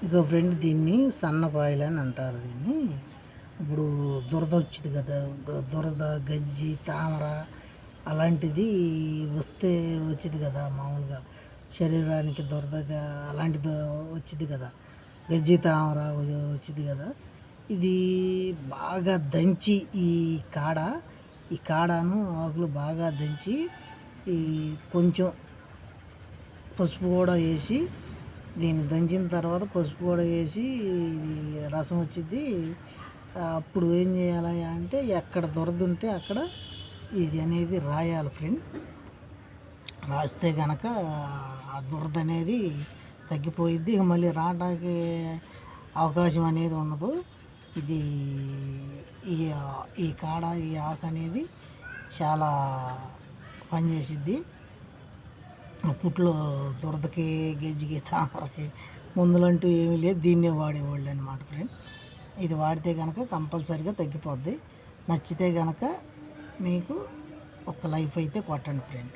ఇక ఫ్రెండ్ దీన్ని సన్నపాయలు అని అంటారు దీన్ని. ఇప్పుడు దురద వచ్చింది కదా, దురద, గజ్జి, తామర అలాంటిది వస్తే వచ్చింది కదా, మామూలుగా శరీరానికి దురద అలాంటిది వచ్చింది కదా, గజ్జి తామర వచ్చింది కదా. ఇది బాగా దంచి ఈ కాడను ఆకులు బాగా దంచి ఈ కొంచెం పసుపు కూడా వేసి, దీన్ని దంచిన తర్వాత పసుపు కూడా వేసి ఇది రసం వచ్చింది. అప్పుడు ఏం చేయాలి అంటే ఎక్కడ దురద ఉంటే అక్కడ ఇది అనేది రాయాలి ఫ్రెండ్. రాస్తే కనుక ఆ దురద అనేది తగ్గిపోయిద్ది. ఇక మళ్ళీ రావడానికి అవకాశం అనేది ఉండదు. ఇది ఈ ఈ కాడ ఈ ఆకు అనేది చాలా పనిచేసిద్ది. అప్పట్లో దురదకి, గెజ్జికి, తామరకి మందులంటూ ఏమీ లేదు, దీన్నే వాడేవాళ్ళు అనమాట ఫ్రెండ్. ఇది వాడితే కనుక కంపల్సరిగా తగ్గిపోద్ది. నచ్చితే కనుక మీకు ఒక లైఫ్ అయితే కొట్టండి ఫ్రెండ్.